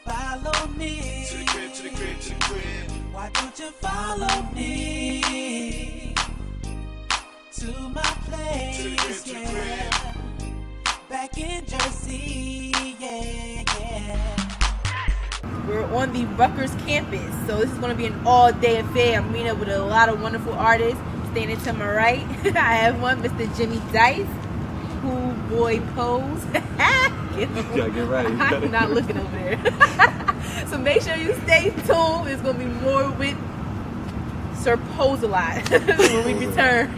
Follow me. To the crib, to the crib, to the crib. Why don't you follow me to my place? To the crib, to the crib. Back in Jersey, yeah. We're on the Rutgers campus, so this is going to be an all-day affair. I'm meeting up with a lot of wonderful artists. Standing to my right, I have one, Mr. Jimmy Dyce. Cool boy pose. You gotta get right. I'm not looking over there. So make sure you stay tuned. There's going to be more with Sir Pose-a-Lot when we return.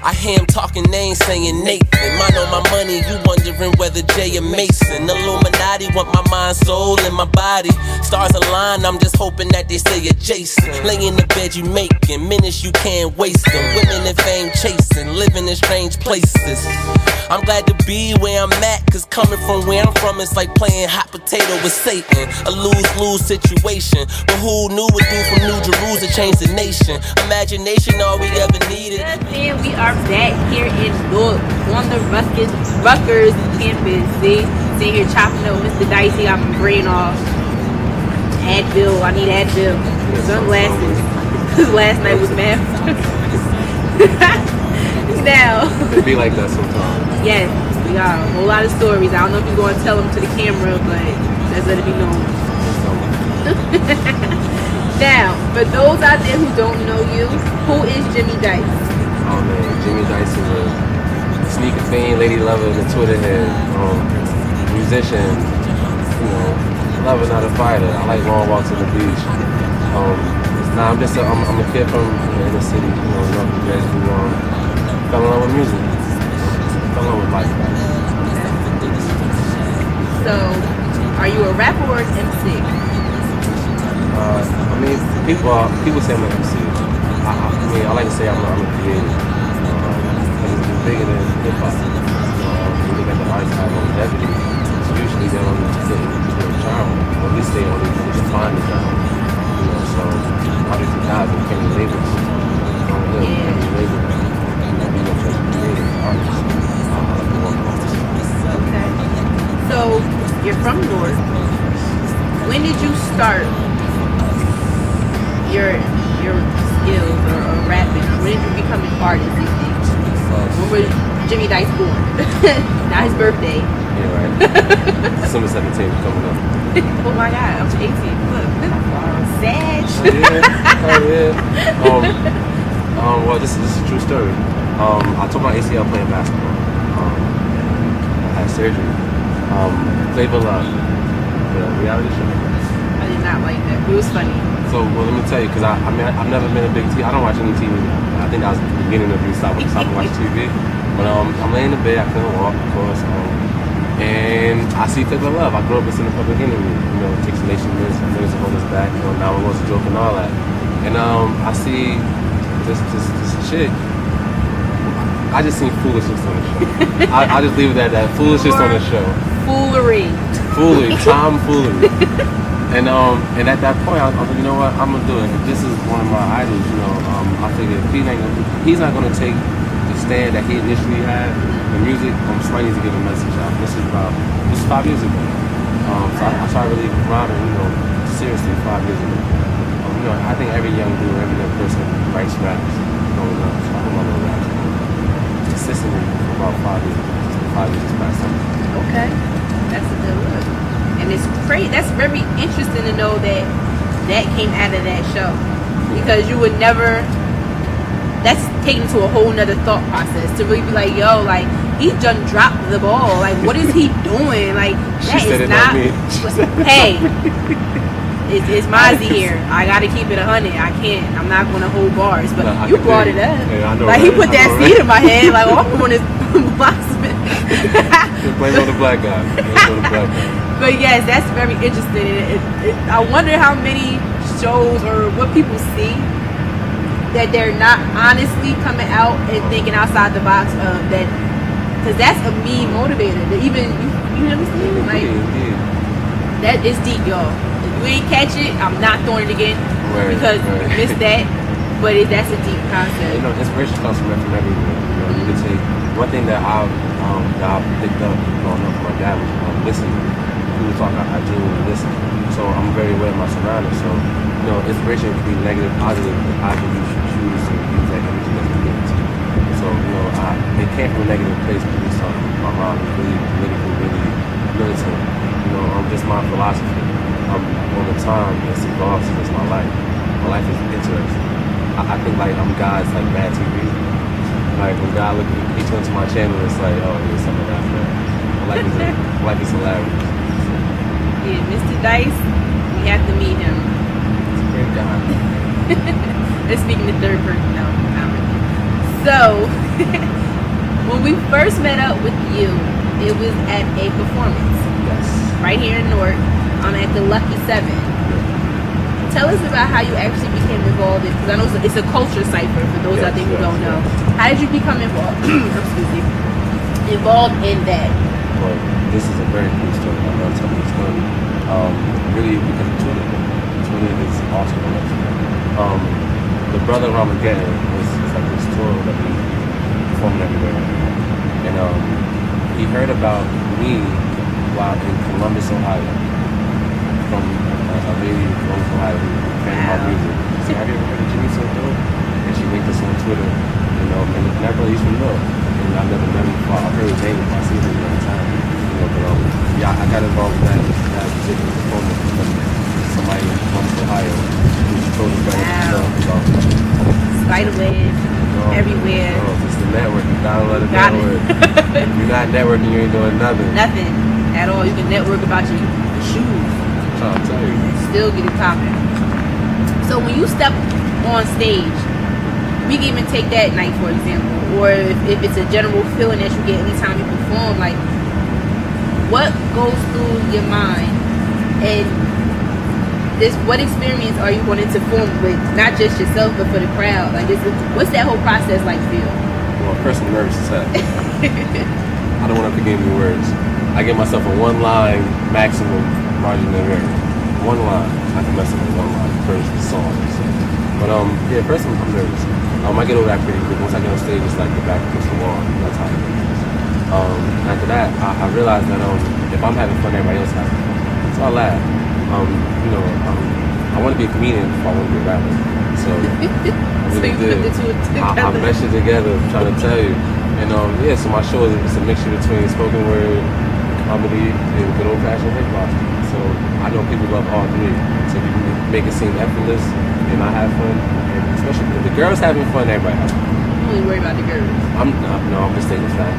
I hear him talking names saying Nathan. Mine on my money, you wondering whether Jay or Mason. Illuminati want my mind, soul, and my body. Stars align, I'm just hoping that they say adjacent. Lay in the bed you making, minutes you can't waste them. Women and fame chasing, living in strange places. I'm glad to be where I'm at, cause coming from where I'm from, it's like playing hot potato with Satan. A lose-lose situation, but who knew what do from New Jerusalem to change the nation? Imagination all we ever needed. Then we are back here in North on the Rutgers campus. See, sitting here chopping up with Mr. Dyce. He got my brain off. Advil, I need Advil. Sunglasses. Last night was math. Now. It be like that sometimes. Yes, we got a whole lot of stories. I don't know if you're going to tell them to the camera, but let's let it be known. Now, for those out there who don't know you, who is Jimmy Dyce? Oh man, Jimmy Dyce is a sneaker fiend, lady lover, the Twitter head, musician, you know, lover, not a fighter. I like long walks on the beach. I'm a kid from the inner city, you know, North New Jersey, who fell in love with music, fell in love with life. So, are you a rapper or an MC? I mean, people say I'm an MC. I like to say I'm a creator. It's bigger than hip hop. When you look at the artists have longevity, usually they don't get into a genre, or at least they only define the genre. You know, so obviously guys who can't label don't live, can't label. You know, just creative artists. Okay. So you're from North. When did you start your skills or rapping? When did you become an artist? You think? When was Jimmy Dyce born? Not his birthday. Yeah, right. December 17th coming up. Oh my God, I'm 18. Look, sad. Oh yeah. Well, this is a true story. I tore my ACL playing basketball. I had surgery. Flavor Love, the reality show. I did not like that. It was funny. So, well, let me tell you, because I mean, I've never been a big TV. I don't watch any TV. I think that was the beginning of me stopping watching TV. But I'm laying in the bed. I couldn't walk, of course. And I see Flavor Love. I grew up listening to Public Enemy. You know, it takes a nation minutes to hold us back. You know, now it was a joke and all that. And I see this chick. I just seen foolishness on the show. I just leave it at that. Foolishness on the show. Foolery. Tomfoolery. And at that point, I was like, you know what, I'm gonna do it. This is one of my idols, you know. I figured if he's not gonna take the stand that he initially had in music, somebody needs to give a message out. This is 5 years ago. So I started really rhyming, you know, seriously 5 years ago. You know, I think every young dude, every young person writes raps growing up. So I'm gonna rap consistently for about 5 years. 5 years past time. Okay, that's a good look. And it's crazy. That's very interesting to know that came out of that show, because you would never. That's taken to a whole nother thought process to really be like, yo, like he just dropped the ball. Like, what is he doing? Like that is not. Hey, it's Mozzie here. I gotta keep it 100. I can't. I'm not gonna hold bars. But no, you brought it up. Yeah, I know, like right? he put that seed in my head. Like all I'm doing is blossoming. Blame on the black guy. But yes, that's very interesting. I wonder how many shows or what people see that they're not honestly coming out and thinking outside the box of that, because that's a me motivator. That even you understand? Like that is deep, y'all. If you ain't catch it, I'm not throwing it again because you missed that. But that's a deep concept. You know, inspiration comes from everywhere. You know, you can take one thing that I picked up growing up. My dad was listening. He was talking. I genuinely listen. So I'm very aware of my surroundings. So you know, inspiration can be negative, positive. I can choose to use that energy that you get. So you know, it came from a negative place. Because my mom was really political, really militant. You know, just my philosophy. Over time, it's evolved since my life. My life is interesting. I think like I'm God's like bad TV. Like when God he turns to my channel, it's like, oh, there's something out there. My life is hilarious. Yeah, Mr. Dyce, we have to meet him. He's a great guy. Let's speak in the third person now. So, when we first met up with you, it was at a performance. Yes. Right here in Newark. I'm at the Lucky 7. Tell us about how you actually became involved in, because I know it's a culture cipher for those out there who don't know. How did you become involved? Excuse me. Involved in that? Well, this is a very cool story. I'm going to tell you the story. Really because of Twitter. Twitter is awesome. The brother Ramageddon was like this tour that we performed everywhere. And he heard about me while in Columbus, Ohio. From a lady from Ohio who fan my music. She said, have you ever heard of Jimmy So Dope? And she linked us on Twitter, and that brother used to know. And I've never met him before. I've heard his name before. I see him all the time. But yeah, I got involved with that particular performance because somebody from Ohio who told us about Spiderweb, everywhere. It's the network. You gotta let it network. If you're not networking, you ain't doing nothing. Nothing at all. You can network about your shoes. I'll tell you. Still get it popping. So when you step on stage, we can even take that night for example, or if it's a general feeling that you get anytime you perform, like what goes through your mind, and what experience are you wanting to form with not just yourself but for the crowd? Like what's that whole process like for you? Well, first I'm nervous as hell. I don't want to forget any words. I give myself a one line maximum margin of error. One line. I can mess up with one line first the song. So. But yeah, first I'm nervous. I get over that pretty quick. Once I get on stage, it's like the back against the wall. That's how it is. After that, I realized that if I'm having fun, everybody else having fun. So I laugh. I want to be a comedian before I want to be a rapper. So I really did. I meshed it together. I'm trying to tell you. And yeah, so my show is a mixture between spoken word, comedy, and good old fashioned hip hop. So I know people love all three. So if you can make it seem effortless and I have fun, and especially if the girls having fun, everybody has fun. I'm only worried about the girls. I'm just stating the fact.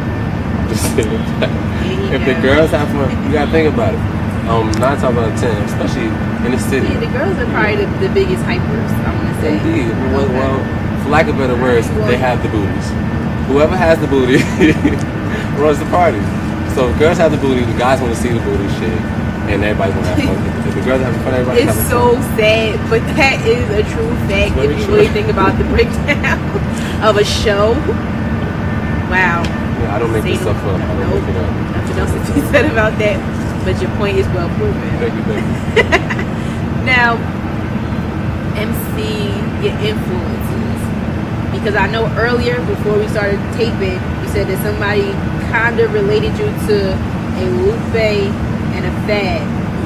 If the girls have fun, you gotta think about it. 9 times out of 10, especially in the city. Yeah, the girls are probably the biggest hypers, I want to say. Indeed. Well, for lack of better words, they have the booties. Whoever has the booty runs the party. So if girls have the booty, the guys want to see the booty shit, and everybody's gonna have fun. If the girls are having fun, everybody's having fun. It's so sad, but that is a true fact if you really think about the breakdown of a show. Wow. Yeah, I don't make this stuff up. I don't make it up. Nothing else to be said about that, but your point is well proven. Thank you. Now, MC, your influences. Because I know earlier, before we started taping, you said that somebody kind of related you to a Lupe and a Fad.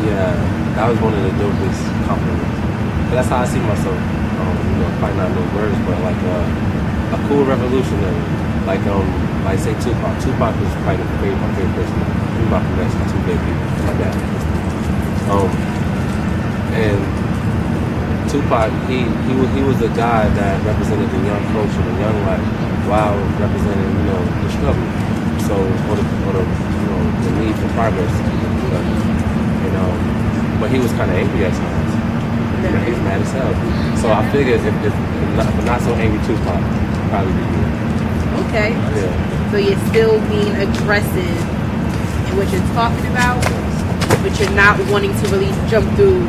Yeah, that was one of the dopest compliments. But that's how I see myself. Probably not no words, but like a cool revolutionary. Like say Tupac. Tupac is probably my favorite person. Tupac and that's two big people. My dad. And Tupac, he was the guy that represented the young culture, the young life, while representing, the struggle. So, or the need for progress. But he was kind of angry at times. He was mad as hell. So I figured if not so angry Tupac, would probably be good. Okay. Yeah. So you're still being aggressive in what you're talking about, but you're not wanting to really jump through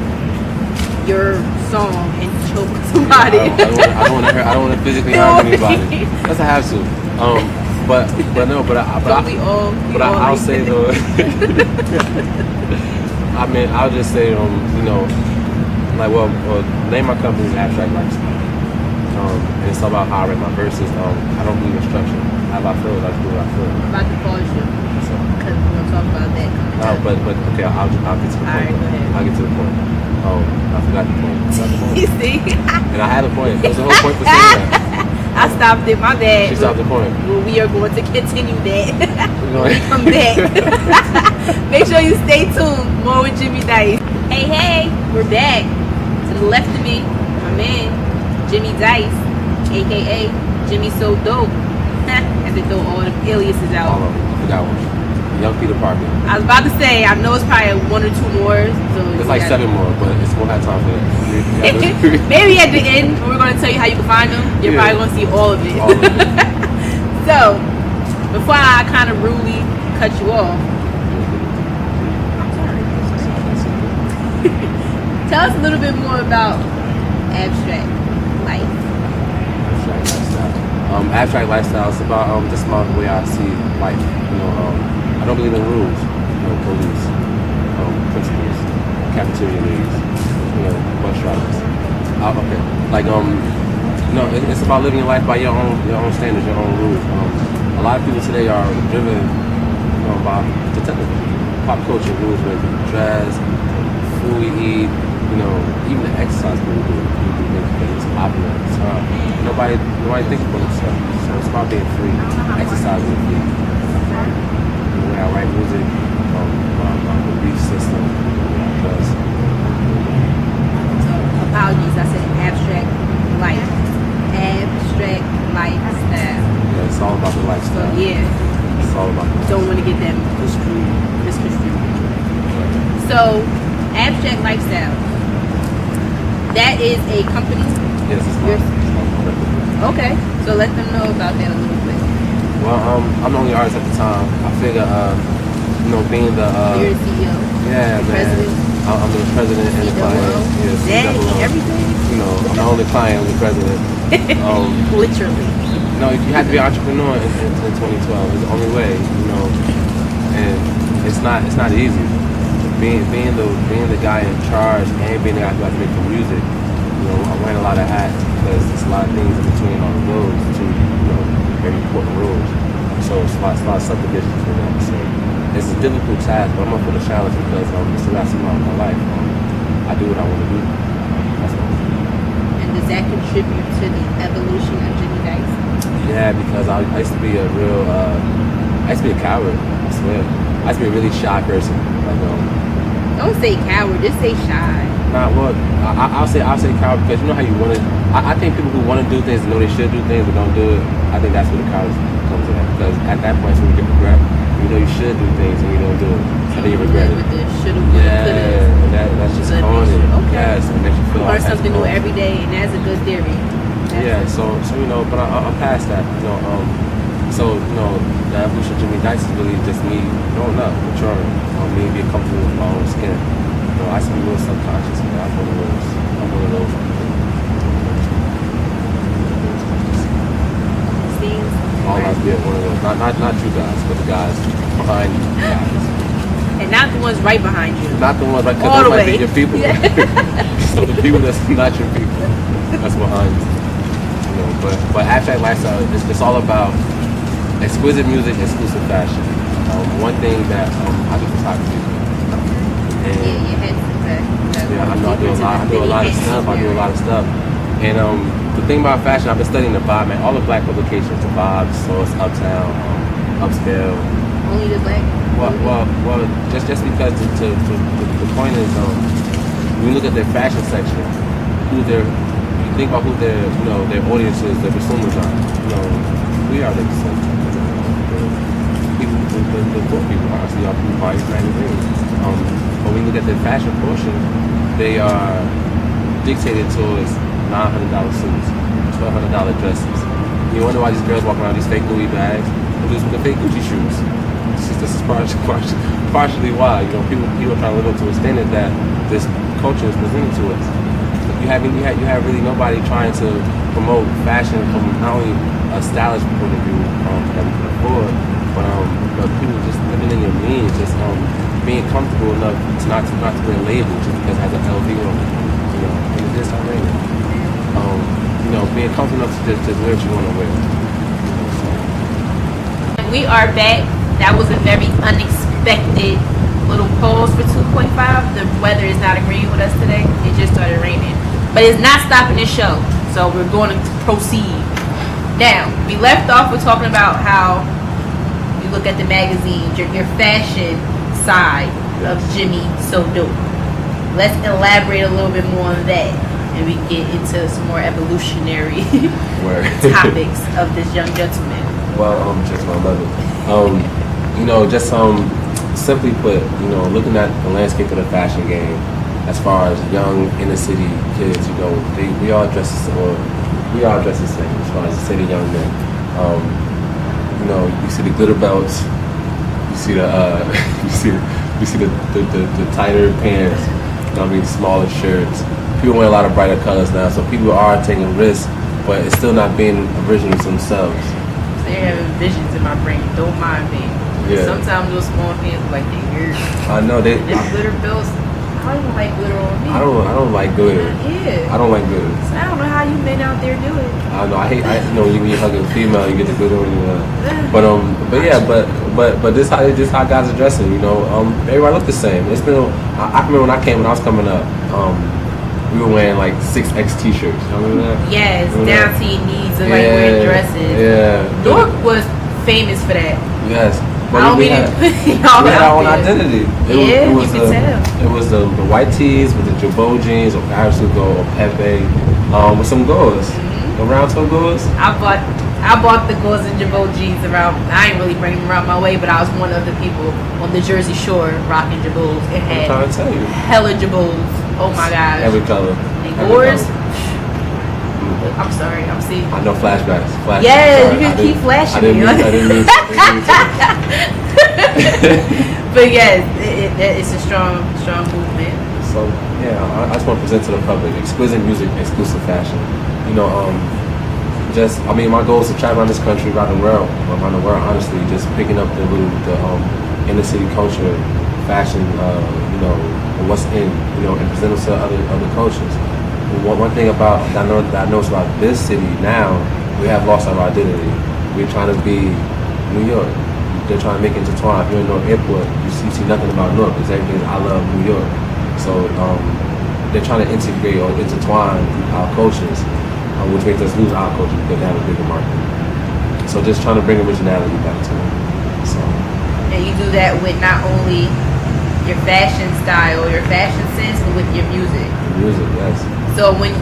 your song and choke somebody. Yeah, I don't want to physically harm anybody. That's a have to. I'll say though. I mean, I'll just say, name my company is Abstract Lifestyle. and it's all about how I write my verses. I don't believe in structure. How I feel, I do what I feel. I'm about to pause you So, because we're gonna talk about that. no, but okay, I'll get to the point. Alright, go ahead. I'll get to the point. I forgot the point. You see, And I had a point. There was a whole point for saying that. I stopped it. My bad. She stopped the point. Well, we are going to continue that. We're When we come back. Make sure you stay tuned. More with Jimmy Dyce. Hey, we're back. To the left of me, my man, Jimmy Dyce, aka Jimmy So Dope. As they throw all the aliases out. All of them. I forgot one. Young Peter Parker. I was about to say, I know it's probably 1 or 2 more. So It's like 7 more, but it's won't have time for that. Maybe at the end, we're going to tell you how you can find them. You're probably going to see all of it. All of it. So, before I kind of rudely cut you off, I'm sorry. Tell us a little bit more about abstract life. Abstract lifestyle is about just about the way I see life. I don't believe in rules. Police, principles, cafeteria ladies, bus drivers. Okay, like it's about living your life by your own standards, your own rules. A lot of people today are driven, by the technical pop culture rules, where we dress, food we eat, even the exercise we do because it's popular at the time. Nobody thinks about themselves. So it's about being free, exercising free. The way I write music, my belief system, because So, apologies, I said abstract life. Abstract lifestyle. yeah, it's all about the So, lifestyle. yeah, It's all about the don't want to get that misconstrued. So, abstract lifestyle. That is a company. Yes, it's Yours? not. Okay, so let them know about that a little bit. Well, I'm the only artist at the time. I figure, being the You're the CEO. yeah, the man. president. I'm the president and the client. Yeah, That, COO. everything. I'm the only client, I'm the president. Literally. You have to be an entrepreneur in 2012. It's the only way, and it's not easy. Being the guy in charge and being the guy who has to make the music, I'm wearing a lot of hats because there's a lot of things in between all of those two, very important roles. So it's a lot of subdivisions for that. So it's a difficult task, but I'm up for the challenge because it's the last time of my life. I do what I want to do. That's all. And does that contribute to the evolution of Jimmy Dyce? Yeah, because I used to be a coward, I swear. I used to be a really shy person. Don't say coward, just say shy. Nah, well, I'll say coward because you know how you want to. I think people who want to do things and know they should do things but don't do it. I think that's where the cowardice comes in at, because at that point it's when you get regret. You know you should do things and you don't do it, and then you regret it. With the shoulda, Yeah, coulda. and that's just Good corny. Okay. Yes, it makes you feel Learn all something new corny. every day, and that's a good theory. Yeah, so but I'm past that. The evolution of Jimmy Dyce is really just me growing up, maturing, me being comfortable with my own skin. I used to be real subconscious, man. I'm one of those people. Seems All I be one of those. Not you guys, but the guys behind you guys. and not the ones right behind you. Not the ones like All those the might way. be your people. Yeah. So the people that's not your people, that's behind you. But abstract lifestyle, it's all about exquisite music, exclusive fashion. One thing that I do photography. And Yeah, I know I do a lot of stuff. And the thing about fashion, I've been studying the vibe, man. All the black publications, the vibe, Source, Uptown, Upscale. Only the black. Well, just because the point is, when you look at their fashion section, you think about who their audience is, their consumers are. We are their consumers. The poor people are actually our people buy these magazines. But when you look at their fashion portion, they are dictated towards $900 suits, $1,200 dresses. You wonder why these girls walk around with these fake Louis bags, with the fake Gucci shoes. This is partially why people are trying to live up to a standard that this culture is presented to us. You have really nobody trying to promote fashion from not only a stylish point of view that we can afford, but people just living in your means, just being comfortable enough to not to wear labels just because it has an LV on it. And it's just outrageous. being comfortable enough to just wear what you want to wear. We are back. That was a very unexpected little pause for 2.5. The weather is not agreeing with us today. It just started raining. But it's not stopping this show. So we're going to proceed. Now, we left off with talking about how you look at the magazines, your fashion side of Jimmy So Dope. Let's elaborate a little bit more on that, and we can get into some more evolutionary topics of this young gentleman. Well, just I love it. Just simply put, looking at the landscape of the fashion game, as far as young inner city kids, we all dress the same as far as the city young men. You see the glitter belts, you see the you see the tighter pants, smaller shirts. People wear a lot of brighter colors now, so people are taking risks, but it's still not being original to themselves. They're having visions in my brain. Don't mind me. Yeah. Sometimes those small things look like they're weird. I know they. And them glitter belts. I don't even like glitter on me. I don't like glitter. Yeah. I don't like glitter. So I don't know how you men out there do it. I know. I hate. When you hug a female, you get the glitter on you. But this how guys are dressing. Everybody look the same. It's been. I remember when I was coming up. We were wearing like 6X t-shirts. You remember that? Yes, down to your knees and like wearing dresses. Yeah. Newark was famous for that. Yes. But we had our own identity. It was you can tell. It was the white tees with the Jabot jeans or Parasuco or Pepe with some gauze. The round toe gauze. I bought the gauze and Jabot jeans around. I ain't really bringing them around my way, but I was one of the people on the Jersey Shore rocking Jabots. It had I'm trying to tell you. hella Jabots. Oh my gosh. Every color. And gauze. I'm sorry, I'm seeing. I know flashbacks. Yeah, you can keep flashing me. I didn't mean to. But yes, it's a strong movement. So yeah, I just want to present to the public exquisite music, exclusive fashion. My goal is to travel around this country, around the world, honestly, just picking up the inner city culture, fashion, and what's in, and present it to other cultures. One thing that I noticed about this city now, we have lost our identity. We're trying to be New York. They're trying to make it intertwined. If you're in Newark Airport, you see nothing about Newark because everything is I love New York. So they're trying to integrate or intertwine our cultures, which makes us lose our culture because they have a bigger market. So just trying to bring originality back to it. So. And you do that with not only your fashion style, your fashion sense, but with your music. Music, yes. So when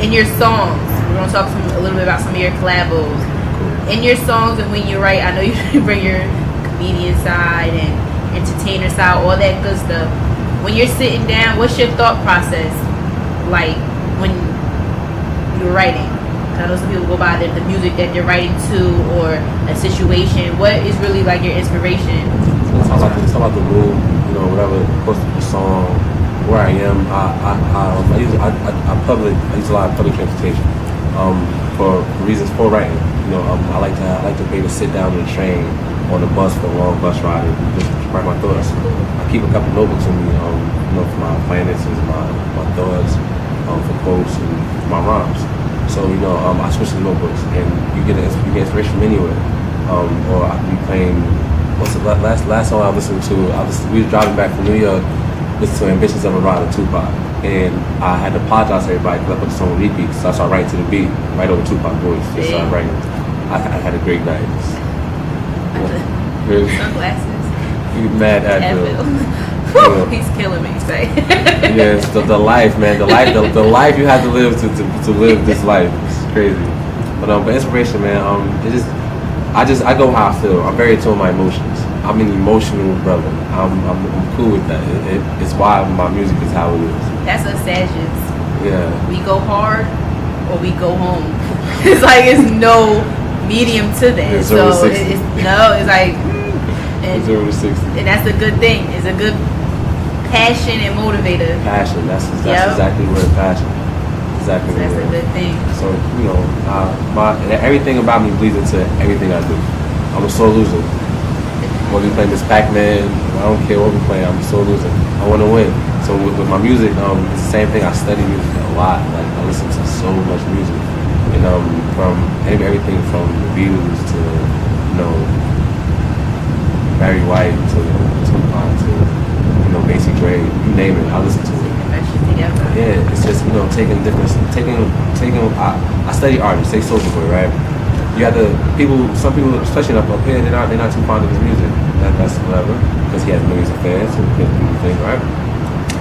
in your songs, we're gonna talk a little bit about some of your collabos. Cool. In your songs and when you write, I know you bring your comedian side and entertainer side, all that good stuff. When you're sitting down, what's your thought process like when you're writing? I know some people go by the music that they're writing to or a situation. What is really like your inspiration? It's all about the mood, whatever, the song. Where I am, I use a lot of public transportation for reasons for writing. I like to be able to sit down on the train or the bus for a long bus ride and just write my thoughts. I keep a couple notebooks with me, for my finances, my thoughts, for quotes and my rhymes. So I switch to notebooks and you get inspiration from anywhere. Or I could be playing. What's the last song I listened to? We were driving back from New York. Listen to Ambitions of a Rider, Tupac, and I had to apologize to everybody because I put the song on repeat, so I started writing to the beat, right over Tupac's voice. Just started writing. I had a great night. Sunglasses. You mad at He's killing me. Say. Yes, the life, man, the life you have to live to live this life. It's crazy. But inspiration, man. I go how I feel. I'm very in tune with my emotions. I'm an emotional brother. I'm cool with that. It's why my music is how it is. That's us Sagittarius. Yeah. We go hard or we go home. It's like it's no medium to that. It's so over 60. it's like It's over 60. And that's a good thing. It's a good passion and motivator. Passion. That's exactly where passion. Exactly. So that's a good thing. So everything about me bleeds into everything I do. I'm a sore loser. When we play Miss Pac-Man, I don't care what we play, I'm a sore loser. I want to win. So with my music, it's the same thing. I study music a lot. Like I listen to so much music. And from everything from the Beatles to Barry White to Tupac to Macy Gray, you name it, I listen to it. That shit together. Yeah, it's just taking I study artists, say Soulja Boy, right? You have some people, especially up here, they're not too fond of his music. That's whatever, because he has millions of fans, so people think, right?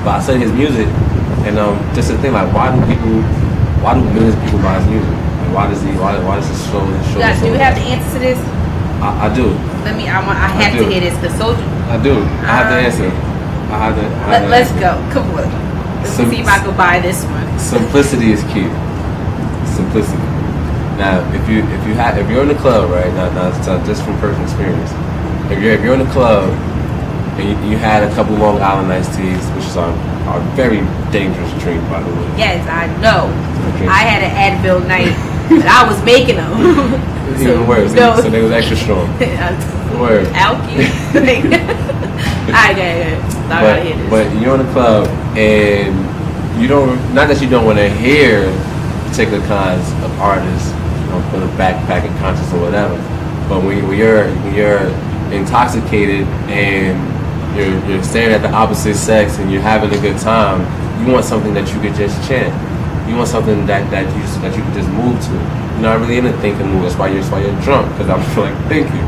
But I study his music, and just the thing, like, why do millions of people buy his music? Like, why does this show? Do you have the answer to this? I do. I have to hear this because Soulja. I do. I have the answer. Let's go. Come on. Let's see if I can buy this one. Simplicity is key. Simplicity. Now, if you're in the club, right now, just from personal experience, if you're in the club and you had a couple Long Island iced teas, which is a very dangerous drink, by the way. Yes, I know. I had an Advil night, and I was making them. Even worse. So they was extra strong. Word. Alky. But you're in the club and you don't. Not that you don't want to hear particular kinds of artists, for the backpacking conscious or whatever. But when you're intoxicated and you're staring at the opposite sex and you're having a good time, you want something that you could just chant. You want something that you can just move to. You're not really in a thinking mood. That's why you're drunk, because I'm like thinking.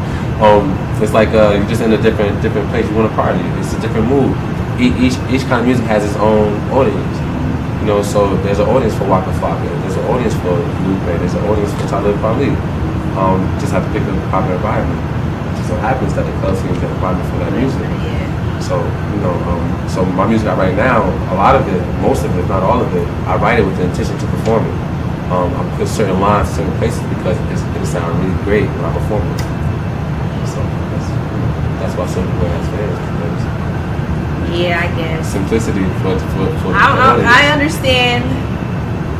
It's like you're just in a different place. You want to party. It's a different mood. Each kind of music has its own audience. So there's an audience for Waka Flocka. There's an audience for Lupe. There's an audience for Talib Kweli. Just have to pick a proper environment. It just so happens that the club scene is the environment for that music. So so my music I write now, a lot of it, most of it, not all of it, I write it with the intention to perform it. I put certain lines, certain places because it'll sound really great when I perform it. So that's why Soulja Boy has fans. Yeah, I guess. Simplicity for I understand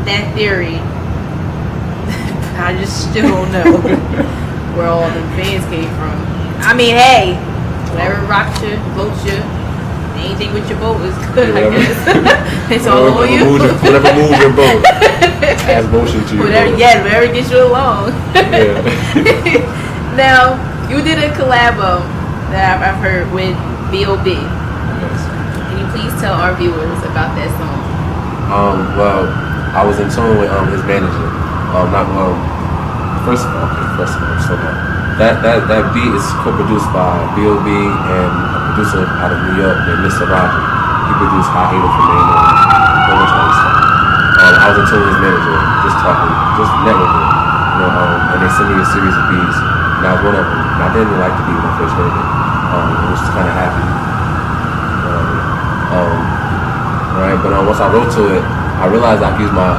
that theory. I just still don't know where all the fans came from. I mean, hey, whatever rocks you, floats you, anything with your boat is good, I guess. It's all on you. Whatever moves your boat adds motion to your boat. Whatever gets you along. Yeah. Now, you did a collabo that I've heard with B.O.B. Can you please tell our viewers about that song? Well, I was in tune with his manager. First of all, so that beat is co-produced by B.O.B. and a producer out of New York named Mr. Roger. He produced High Hater for me and a whole bunch of other stuff. I was in tune with his manager, just talking, just networking, and they sent me a series of beats, and I was one of them. And I didn't like the beat when I first heard it. I was just kind of happy. Right, but once I wrote to it, I realized I could use my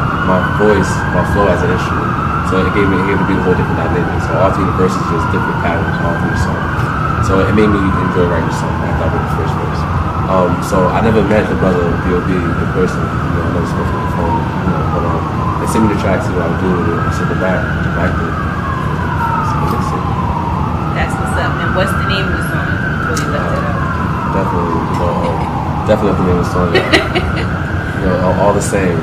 voice, my flow as an instrument. So it gave the beat a whole different dynamic. So all through the verses, just different patterns all through the song. So it made me enjoy writing the song after I wrote the first verse. So I never met the brother B.O.B. in person. I never spoke on the phone. But they sent me the track, see what I would do with it. I sent it back, liked it. So I mixed it. That's what's up. And what's the name of the song? Really left it out. Definitely the name of the song. All the same.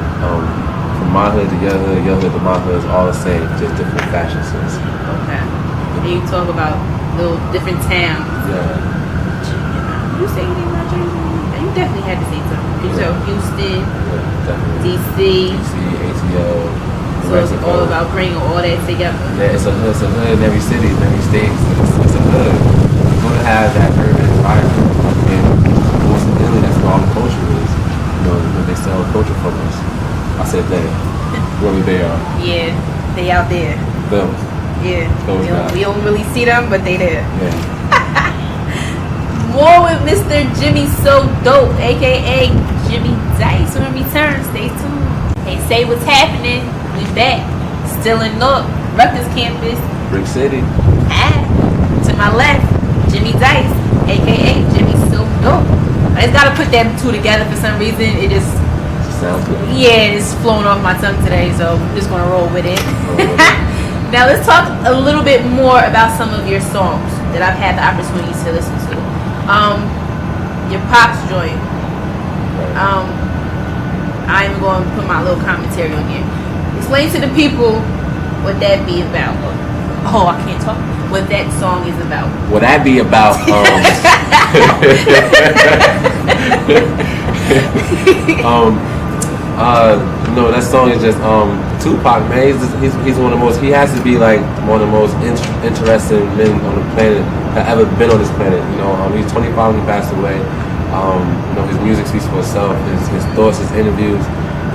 From my hood to your hood to my hood is all the same, just different fashion sense. Okay. And you talk about little different towns. Yeah. You say anything about Jersey? You definitely had to say something. You said Houston, DC, ATL. So it's all about bringing all that together. Yeah, it's a hood in every city, in every state. It's a hood. You're going to have that urban environment. And coincidentally, that's where all the culture is. When they sell culture from us. I said they. Whoever they are. Yeah, they out there. Them. Yeah. Those guys. We don't really see them, but they there. Yeah. More with Mr. Jimmy So Dope, aka Jimmy Dyce. When we return, stay tuned. Hey, say what's happening. We back. Still in Rutgers campus. Brick City. To my left, Jimmy Dyce, aka Jimmy So Dope. I just gotta put them two together for some reason. It just sounds good. Yeah, it's flowing off my tongue today, so I'm just gonna roll with it. Now let's talk a little bit more about some of your songs that I've had the opportunity to listen to. Your Pop's joint. I'm going to put my little commentary on here. Explain to the people what that be about? Oh, I can't talk. What that song is about? What that be about? No, that song is just Tupac, man. He's one of the most. He has to be like one of the most interesting men on the planet that ever been on this planet. You know, he's 25 when he passed away. You know, his music speaks for itself. His thoughts, his interviews.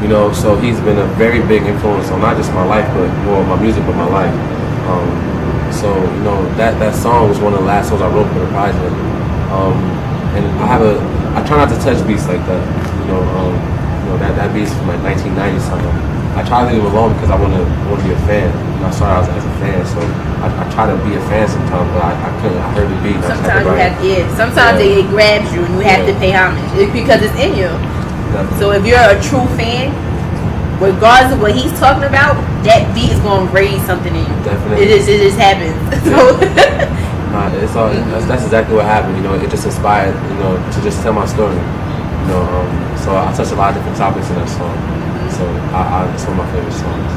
You know, so he's been a very big influence on not just my life, but more my music, but my life. So you know that song was one of the last songs I wrote for the project. And I try not to touch beats like that. You know, that beat's from like 1990 something. I try to leave it alone because I want to be a fan. You know, I started out as a fan, so I try to be a fan sometimes, but I couldn't. I heard the beat. Sometimes you have, sometimes it grabs you and you have to pay homage because it's in you. Definitely. So if you're a true fan, regardless of what he's talking about, that beat is going to raise something in you. Definitely. It just happens. So It's all. That's exactly what happened. You know, it just inspired. You know, to just tell my story. You know, so I touched a lot of different topics in that song. So it's one of my favorite songs.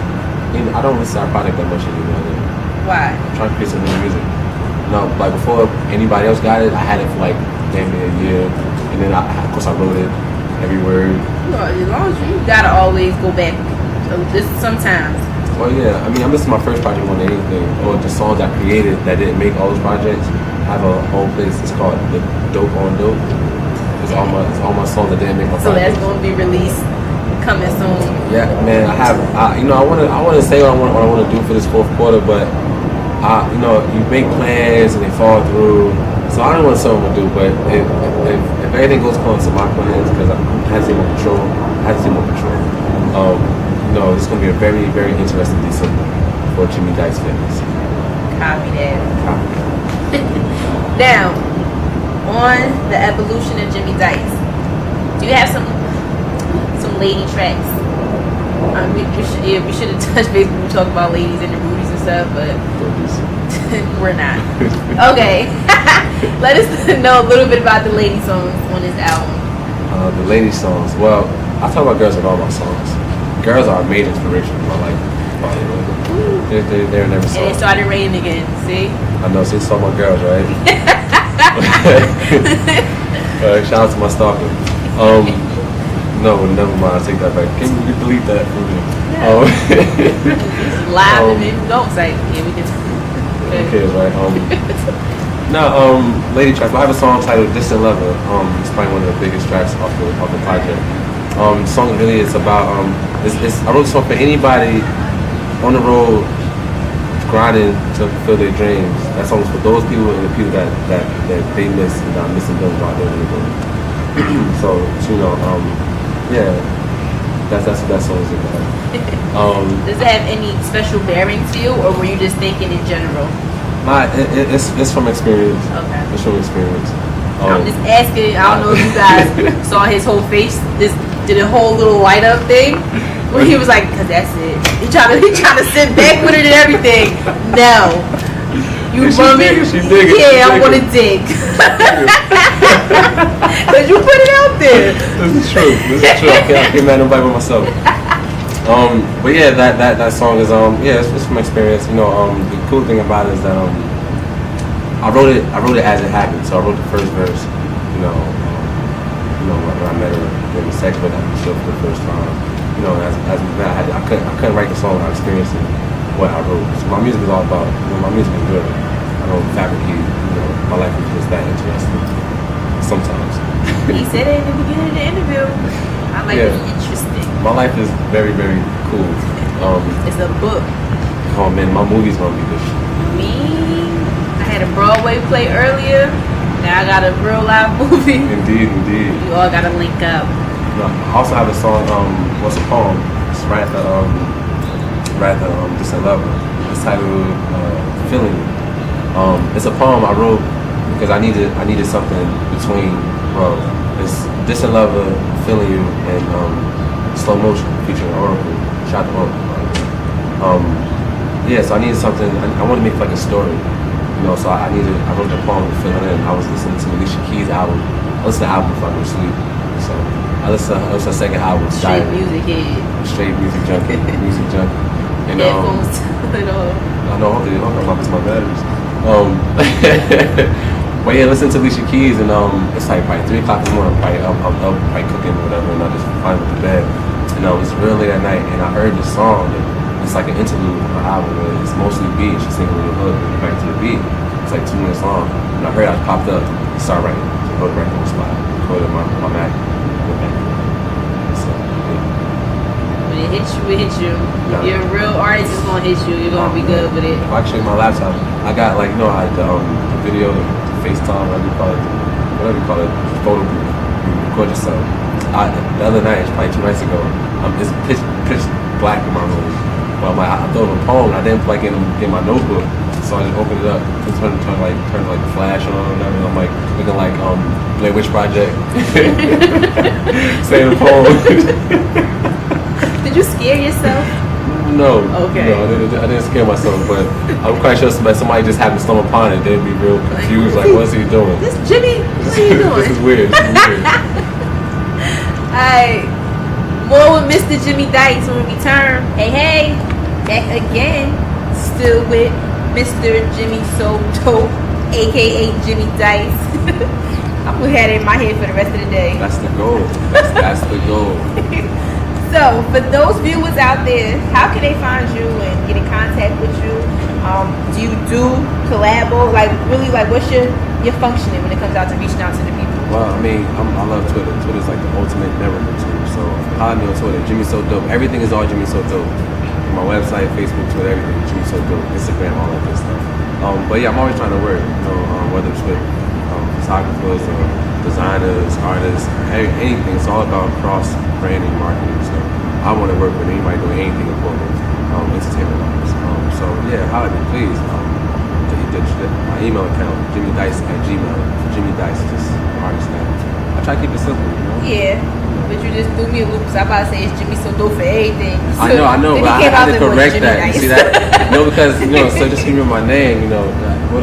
I don't listen to our product that much anymore. why? I'm trying to create some new music. No, like before anybody else got it, I had it for like damn near a year, and then of course I wrote it, every word. No, as long as you gotta always go back. Just sometimes. Well, yeah, I mean, I'm listening to my first project more than anything, or the songs I created that didn't make all those projects. I have a whole playlist. It's called the Dope on Dope. It's all my songs that didn't make my So projects. that's gonna be released coming soon. Yeah, man, I want to say what I want to do for this fourth quarter, but you make plans and they fall through. So I don't want to say what I'm gonna do, but if everything goes according to my plans, because I have to see more control. It's gonna be a very, very interesting December for Jimmy Dyce fans. Copy that. Now, on the evolution of Jimmy Dyce, do you have some lady tracks? We should have touched base when we talk about ladies and the booties and stuff, but we're not. Okay. Let us know a little bit about the lady songs on this album. The lady songs. Well, I talk about girls in all my songs. Girls are a major inspiration in my life. They're in every song. And it started raining again. See? I know. See, it's all my girls, right? Shout out to my stalker. No, never mind. I take that back. Can you delete that for me? Yeah. Live and then don't say. Yeah, we can. Okay, right. Lady tracks. I have a song titled "Distant Lover." It's probably one of the biggest tracks off the project. The song really is about I wrote a song for anybody on the road grinding to fulfill their dreams. That song is for those people and the people that they miss and not missing them while they're on the road. So yeah, that's what that song is about. Does it have any special bearing to you, or were you just thinking in general? It's from experience. Okay. It's from experience. I'm just asking. I don't know if you guys saw his whole face. This did a whole little light up thing where he was like, "Cause that's it." He trying to sit back with it and everything. No, you want me? Yeah, I want to dig. Cause you put it out there. This is true. I can't mad nobody but myself. But yeah, that song is it's from experience. The cool thing about it is that I wrote it as it happened. So I wrote the first verse. When I met her in the sex with that show for the first time. As we met, I couldn't write the song without experiencing what I wrote. So my music is all about. My music is good. I don't fabricate. My life is just that interesting. Sometimes. He said it in the beginning of the interview. I like it interesting. My life is very, very cool. It's a book. Oh man, my movie's gonna be good. I had a Broadway play earlier. Now I got a real live movie. Indeed. You all gotta link up. I also have a song. What's a poem? It's rather Distant Lover. It's titled "Feeling You." It's a poem I wrote because I needed something between. Well, it's Distant Lover, Feeling You, and Slow Motion featuring Oracle. Shout out to Oracle. So I needed something. I wanted to make like a story. So I wrote the poem to fill it in. I was listening to Alicia Keys' album. I listened to the album before I go to sleep. So I listened to her second album, Straight music head. Straight music junkie. And headphones and all. I know, hopefully, it's my batteries. But yeah, listen to Alicia Keys, and it's like probably 3 o'clock in the morning. I'm up, probably cooking or whatever, and I just finally went to bed. And it's real late at night, and I heard this song. And it's like an interlude on her album, where it's mostly beat. She's singing with the hook, and back to the beat. It's like 2 minutes long. And I heard I popped up, and started writing the hook right on the spot. Recorded my Mac. So yeah. When it hits you. No. If you're a real artist, it's gonna hit you. You're gonna be good with it. If I check my laptop, I got like the video, the FaceTime, whatever you call it, photo booth. You record yourself. The other night, it's probably 2 nights ago, it's pitch black in my room. Well, I thought of a poem, I didn't like in my notebook, so I just opened it up, and turned the flash on, and everything. I'm like looking like Blair Witch Project, saying a poem. Did you scare yourself? No. Okay. No, I didn't scare myself, but I'm quite sure somebody just happened to stumble upon it. They'd be real confused, like, what's he doing? This Jimmy, what are you doing? This is weird. Alright, more with Mr. Jimmy Dyce when we return. Hey, back again, still with Mr. Jimmy So Dope, aka Jimmy Dyce. I'm gonna have it in my head for the rest of the day. That's the goal. That's the goal. So, for those viewers out there, how can they find you and get in contact with you? Do you do collabo? Like, really, like, what's your functioning when it comes out to reaching out to the people? Well, I mean, I love Twitter. Twitter's like the ultimate networking tool. So, follow me on Twitter, Jimmy So Dope. Everything is all Jimmy So Dope. My website, Facebook, Twitter, everything, Jimmy So Dope. Instagram, all that good stuff. But yeah, I'm always trying to work, whether it's with photographers or designers, artists, anything. It's all about cross-branding marketing. So I want to work with anybody doing anything important, entertainment-wise. So yeah, holler at me, please. My email account, jimmydice@gmail. Jimmy Dyce, just artist name. I try to keep it simple, you know? Yeah, but you just threw me a loop. So I'm about to say it's Jimmy So Dope for everything. So I know, but I had to correct that. Dyce. You see that? No, because, so just give me my name, well,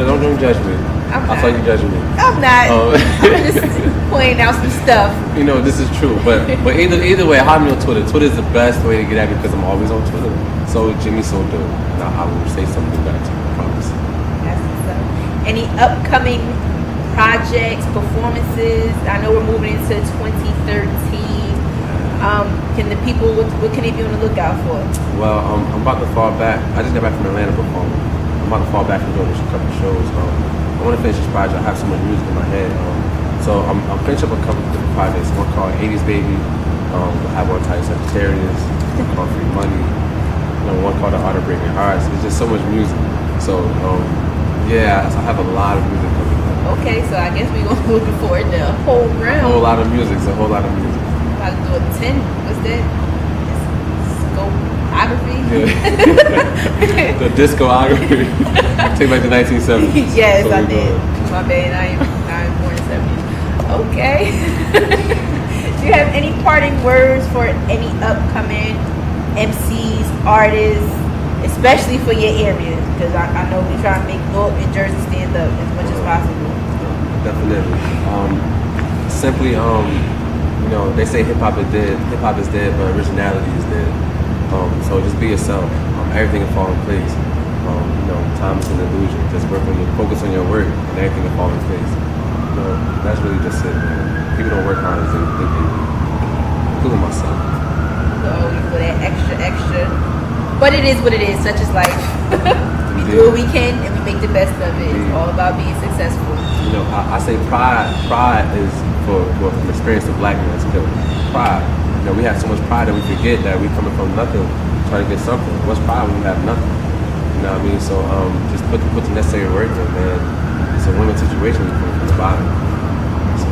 don't judge me. I thought you judging me. I'm not. I'm just pointing out some stuff. This is true. But either way, hide me on Twitter. Twitter is the best way to get at me because I'm always on Twitter. So Jimmy So Dope. Now I will say something back to you. I promise. That's what's up. Any upcoming projects, performances? I know we're moving into 2013. Can the people, what can they be on the lookout for? Well, I'm about to fall back. I just got back from Atlanta performing. I'm about to fall back and doing a couple of shows. I want to finish this project. I have so much music in my head. So I'm finishing up a couple of different projects. One called 80s Baby. I have one titled Sagittarius. One called Free Money. One called The Art of Breaking Hearts. It's just so much music. So yeah, so I have a lot of music coming up. Okay, so I guess we're looking forward to a whole round. A whole lot of music. It's a whole lot of music. About to do a 10. What's that? Scopography? Yeah. The discography. Take back the 1970s. Yes, I did. My bad. I am born in 70s. Okay. Do you have any parting words for any upcoming MCs, artists, especially for your area? Because I know we try to make Newark and Jersey stand up as much as possible. Definitely. Simply, they say hip hop is dead. Hip hop is dead, but originality is dead. So just be yourself. Everything will fall in place. Time is an illusion. Just focus on your work, and everything will fall in place. That's really just it, man. People don't work hard as they think they do, including myself. So for that extra. But it is what it is. Such is life. We do what we can, and we make the best of it. It's all about being successful. I say pride. Pride is from experience of black man's killer. Pride. We have so much pride that we forget that we coming from nothing, trying to get something. What's pride when you have nothing? You know what I mean? So just put the necessary work in, man. It's a women's situation from the bottom. So.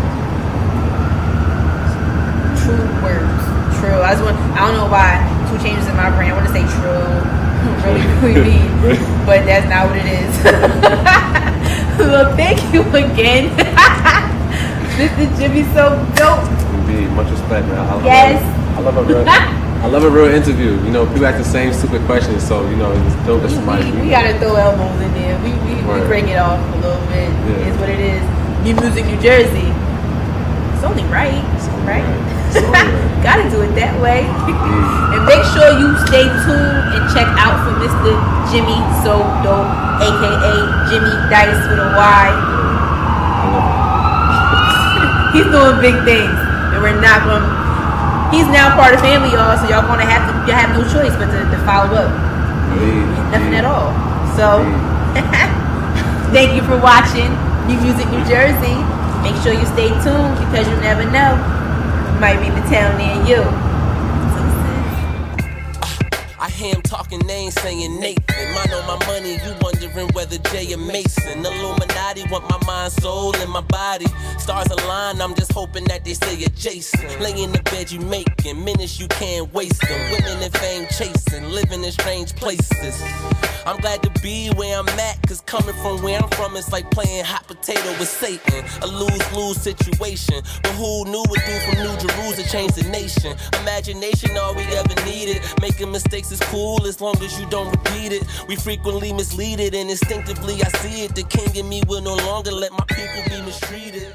True words. True. I don't know why. Two changes in my brain. I want to say true. Really mean. But that's not what it is. Well, thank you again. Mr. Jimmy So Dope. Indeed, much respect, man. I love a real interview. People ask the same stupid questions, so it's dope that somebody. We gotta throw elbows in there. We break it off a little bit. Yeah. It's what it is. New Music, New Jersey. It's only right, right? Gotta do it that way. And make sure you stay tuned and check out for Mr. Jimmy So Dope, aka Jimmy Dyce with a Y. He's doing big things, and we're not gonna. He's now part of the family, y'all. So y'all gonna have to. You have no choice but to follow up. Nothing at all. So, thank you for watching New Music New Jersey. Make sure you stay tuned because you never know. It might be in the town near you. I hear him talking names saying Nathan. Mine on my money, you wondering whether Jay or Mason. Illuminati want my mind, soul, and my body. Stars align, I'm just hoping that they say adjacent. Lay in the bed you making, minutes you can't waste them. Women and fame chasing, living in strange places. I'm glad to be where I'm at, cause coming from where I'm from, it's like playing hot potato with Satan. A lose-lose situation, but who knew what do from New Jerusalem to change the nation? Imagination all we ever needed. Making mistakes is cool as long as you don't repeat it. We frequently mislead it, and instinctively I see it. The king in me will no longer let my people be mistreated.